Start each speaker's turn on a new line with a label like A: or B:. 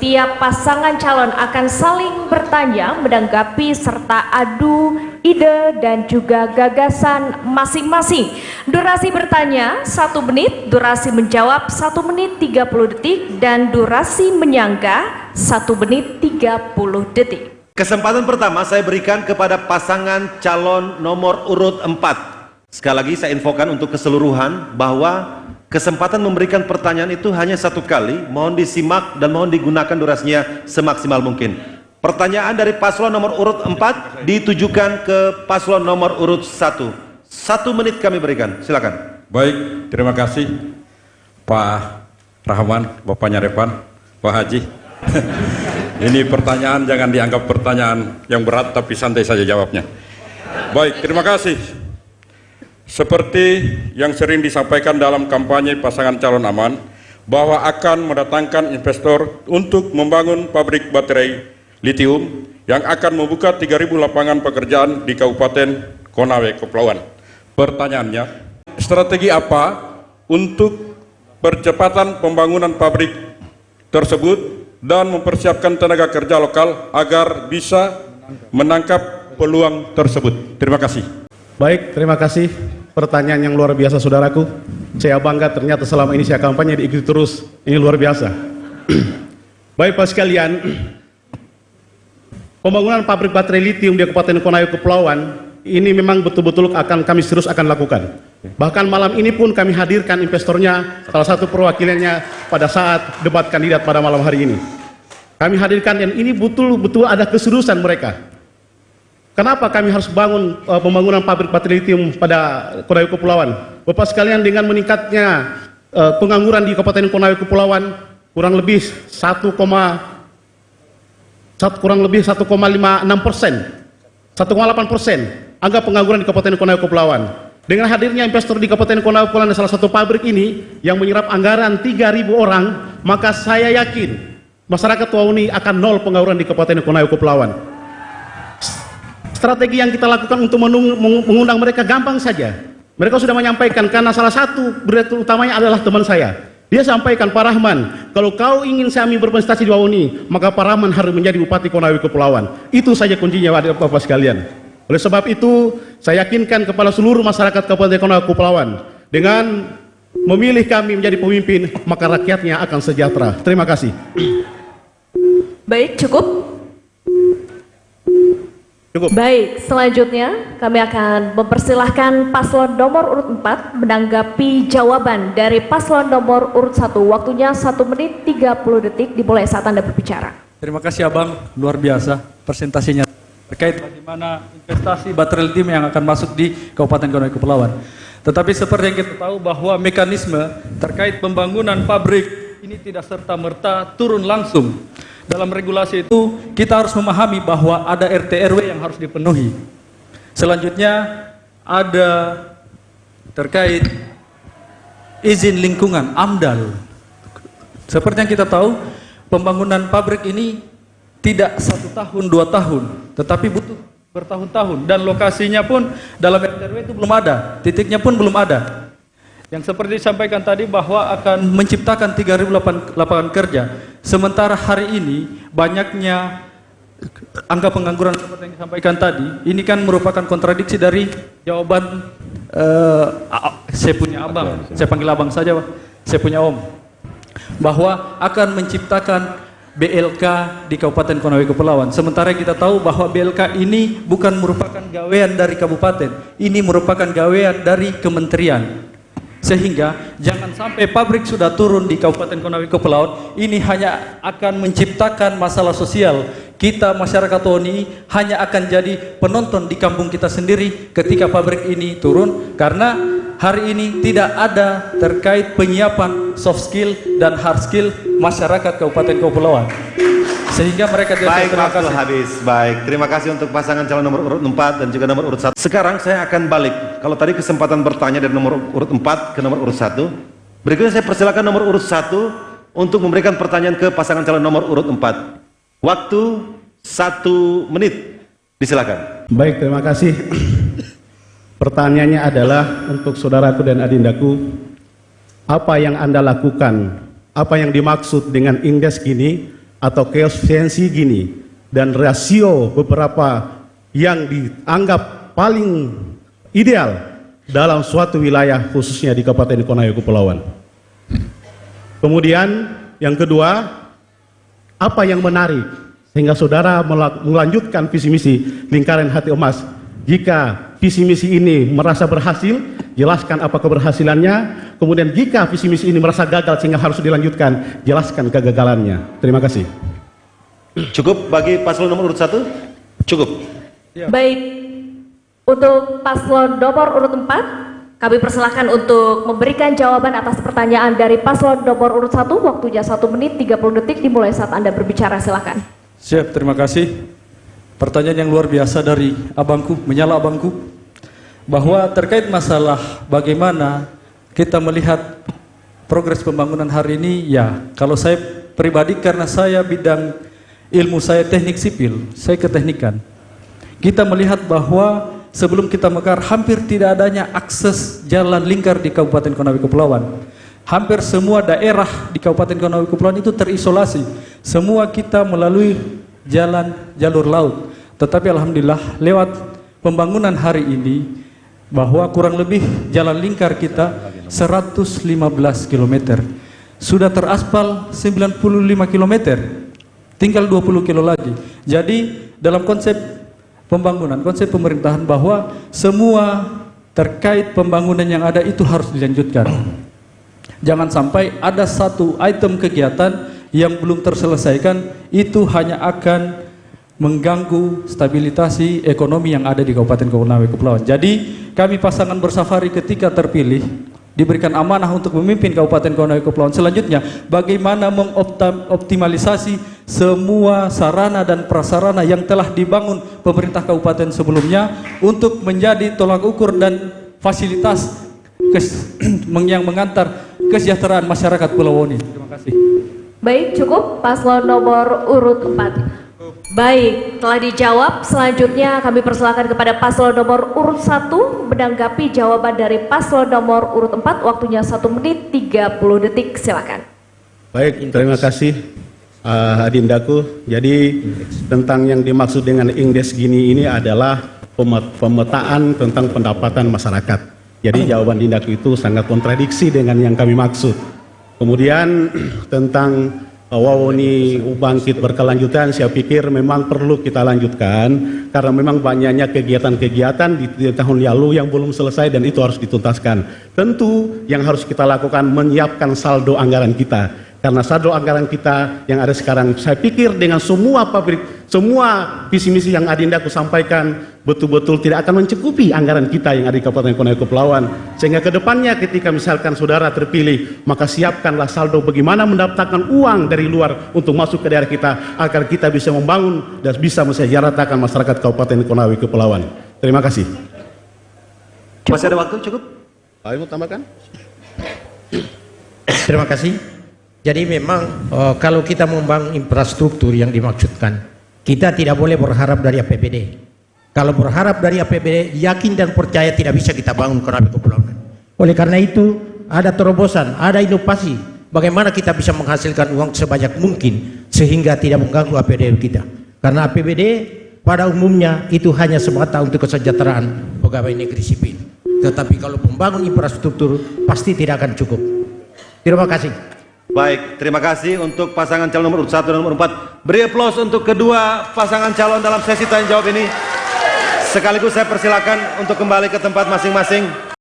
A: setiap pasangan calon akan saling bertanya, menanggapi serta adu ide dan juga gagasan masing-masing. Durasi bertanya 1 menit, durasi menjawab 1 menit 30 detik, dan durasi menyangga 1 menit 30 detik.
B: Kesempatan pertama saya berikan kepada pasangan calon nomor urut 4. Sekali lagi saya infokan untuk keseluruhan bahwa kesempatan memberikan pertanyaan itu hanya 1 kali. Mohon disimak dan mohon digunakan durasinya semaksimal mungkin. Pertanyaan dari paslon nomor urut 4 ditujukan ke paslon nomor urut 1. 1 menit kami berikan, silakan.
C: Baik, terima kasih Pak Rahman, Bapaknya Revan, Pak Haji. Ini pertanyaan jangan dianggap pertanyaan yang berat, tapi santai saja jawabnya. Baik, terima kasih. Seperti yang sering disampaikan dalam kampanye pasangan calon aman, bahwa akan mendatangkan investor untuk membangun pabrik baterai litium yang akan membuka 3.000 lapangan pekerjaan di Kabupaten Konawe, Kepulauan. Pertanyaannya, strategi apa untuk percepatan pembangunan pabrik tersebut dan mempersiapkan tenaga kerja lokal agar bisa menangkap peluang tersebut? Terima kasih.
D: Baik, terima kasih. Pertanyaan yang luar biasa, saudaraku. Saya bangga ternyata selama ini saya kampanye diikuti terus. Ini luar biasa. Baik Pak sekalian, pembangunan pabrik baterai litium di Kabupaten Konawe Kepulauan ini memang betul-betul akan kami serius akan lakukan. Bahkan malam ini pun kami hadirkan investornya, salah satu perwakilannya pada saat debat kandidat pada malam hari ini. Kami hadirkan, dan ini betul-betul ada keseriusan mereka. Kenapa kami harus bangun pembangunan pabrik baterai litium pada Konawe Kepulauan? Bapak sekalian, dengan meningkatnya pengangguran di Kabupaten Konawe Kepulauan kurang lebih 1,56%, 1,8%, angka pengangguran di Kabupaten Konawe Kepulauan. Dengan hadirnya investor di Kabupaten Konawe Kepulauan dan salah satu pabrik ini yang menyerap anggaran 3.000 orang, maka saya yakin masyarakat Wauni akan nol pengangguran di Kabupaten Konawe Kepulauan. Strategi yang kita lakukan untuk mengundang mereka gampang saja. Mereka sudah menyampaikan, karena salah satu direktur utamanya adalah teman saya. Dia sampaikan, Pak Rahman, kalau kau ingin kami berprestasi di Wauni, maka Pak Rahman harus menjadi Bupati Konawe Kepulauan. Itu saja kuncinya, Bapak sekalian. Oleh sebab itu, saya yakinkan kepada seluruh masyarakat Kabupaten Konawe Kepulauan, dengan memilih kami menjadi pemimpin, maka rakyatnya akan sejahtera. Terima kasih.
A: Baik, cukup. Baik, selanjutnya kami akan mempersilahkan paslon nomor urut 4 menanggapi jawaban dari paslon nomor urut 1. Waktunya 1 menit 30 detik, dimulai saat Anda berbicara.
E: Terima kasih Abang, luar biasa presentasinya terkait bagaimana investasi baterai litium yang akan masuk di Kabupaten Konawe Kepulauan. Tetapi seperti yang kita tahu bahwa mekanisme terkait pembangunan pabrik ini tidak serta-merta turun langsung. Dalam regulasi itu kita harus memahami bahwa ada RT RW yang harus dipenuhi. Selanjutnya ada terkait izin lingkungan AMDAL. Seperti yang kita tahu, pembangunan pabrik ini tidak 1 tahun 2 tahun, tetapi butuh bertahun-tahun, dan lokasinya pun dalam RT RW itu belum ada, titiknya pun belum ada. Yang seperti disampaikan tadi bahwa akan menciptakan 3.000 lapangan kerja. Sementara hari ini banyaknya angka pengangguran seperti yang disampaikan tadi, ini kan merupakan kontradiksi dari jawaban saya punya abang, saya panggil abang saja, saya punya om, bahwa akan menciptakan BLK di Kabupaten Konawe Kepulauan. Sementara kita tahu bahwa BLK ini bukan merupakan gawean dari kabupaten, ini merupakan gawean dari kementerian. Sehingga jangan sampai pabrik sudah turun di Kabupaten Konawe Kepulauan, ini hanya akan menciptakan masalah sosial. Kita masyarakat Wauni hanya akan jadi penonton di kampung kita sendiri ketika pabrik ini turun, karena hari ini tidak ada terkait penyiapan soft skill dan hard skill masyarakat Kabupaten Kepulauan, sehingga mereka tidak.
B: Baik, waktu habis. Baik, terima kasih untuk pasangan calon nomor urut 4 dan juga nomor urut 1. Sekarang saya akan balik. Kalau tadi kesempatan bertanya dari nomor urut 4 ke nomor urut 1, berikutnya saya persilakan nomor urut 1 untuk memberikan pertanyaan ke pasangan calon nomor urut 4. Waktu 1 menit, disilakan.
D: Baik, terima kasih. Pertanyaannya adalah untuk saudaraku dan adindaku, apa yang Anda lakukan, apa yang dimaksud dengan indeks gini atau koefisiensi Gini dan rasio beberapa yang dianggap paling ideal dalam suatu wilayah khususnya di Kabupaten Konawe Kepulauan. Kemudian yang kedua, apa yang menarik sehingga saudara melanjutkan visi misi lingkaran hati emas? Jika visi misi ini merasa berhasil, jelaskan apa keberhasilannya. Kemudian jika visi misi ini merasa gagal sehingga harus dilanjutkan, jelaskan kegagalannya. Terima kasih.
B: Cukup bagi paslon nomor urut 1? Cukup.
A: Baik, untuk paslon nomor urut 4, kami persilahkan untuk memberikan jawaban atas pertanyaan dari paslon nomor urut 1. Waktunya 1 menit 30 detik dimulai saat Anda berbicara, silakan.
E: Siap, terima kasih. Pertanyaan yang luar biasa dari abangku, menyala abangku, bahwa terkait masalah bagaimana kita melihat progres pembangunan hari ini, ya kalau saya pribadi karena saya bidang ilmu saya teknik sipil, saya keteknikan. Kita melihat bahwa sebelum kita mekar hampir tidak adanya akses jalan lingkar di Kabupaten Konawe Kepulauan. Hampir semua daerah di Kabupaten Konawe Kepulauan itu terisolasi. Semua kita melalui jalan jalur laut. Tetapi alhamdulillah lewat pembangunan hari ini bahwa kurang lebih jalan lingkar kita 115 km. Sudah teraspal 95 km. Tinggal 20 kilo lagi. Jadi dalam konsep pembangunan, konsep pemerintahan bahwa semua terkait pembangunan yang ada itu harus dilanjutkan. Jangan sampai ada satu item kegiatan yang belum terselesaikan, itu hanya akan mengganggu stabilitasi ekonomi yang ada di Kabupaten Konawe Kepulauan. Jadi kami pasangan bersafari ketika terpilih diberikan amanah untuk memimpin Kabupaten Konawe Kepulauan. Selanjutnya, bagaimana mengoptimalisasi semua sarana dan prasarana yang telah dibangun pemerintah kabupaten sebelumnya untuk menjadi tolak ukur dan fasilitas yang mengantar kesejahteraan masyarakat Pulau Woni. Terima kasih.
A: Baik, cukup paslon nomor urut 4. Baik, telah dijawab. Selanjutnya kami persilakan kepada paslon nomor urut 1 menanggapi jawaban dari paslon nomor urut 4. Waktunya 1 menit 30 detik, silakan.
D: Baik, terima kasih Adindaku. Jadi tentang yang dimaksud dengan indeks Gini ini adalah pemetaan tentang pendapatan masyarakat. Jadi jawaban Dindaku itu sangat kontradiksi dengan yang kami maksud. Kemudian tentang Wawoni bangkit berkelanjutan, saya pikir memang perlu kita lanjutkan karena memang banyaknya kegiatan-kegiatan di tahun lalu yang belum selesai dan itu harus dituntaskan. Tentu yang harus kita lakukan menyiapkan saldo anggaran kita, karena saldo anggaran kita yang ada sekarang, saya pikir dengan semua visi misi yang Adindaku sampaikan betul-betul tidak akan mencukupi anggaran kita yang ada di Kabupaten Konawe Kepulauan. Sehingga kedepannya ketika misalkan saudara terpilih, maka siapkanlah saldo bagaimana mendaftarkan uang dari luar untuk masuk ke daerah kita agar kita bisa membangun dan bisa mensejahterakan masyarakat Kabupaten Konawe Kepulauan. Terima kasih.
B: Masih ada waktu cukup?
D: Ayo mau tambahkan?
F: Terima kasih. Jadi memang kalau kita membangun infrastruktur yang dimaksudkan, kita tidak boleh berharap dari APBD. Kalau berharap dari APBD, yakin dan percaya tidak bisa kita bangun Konawe Kepulauan. Oleh karena itu, ada terobosan, ada inovasi. Bagaimana kita bisa menghasilkan uang sebanyak mungkin sehingga tidak mengganggu APBD kita. Karena APBD pada umumnya itu hanya semata untuk kesejahteraan pegawai negeri sipil. Tetapi kalau membangun infrastruktur pasti tidak akan cukup. Terima kasih.
B: Baik, terima kasih untuk pasangan calon nomor urut 1 dan nomor 4. Beri aplaus untuk kedua pasangan calon dalam sesi tanya jawab ini. Sekaligus saya persilakan untuk kembali ke tempat masing-masing.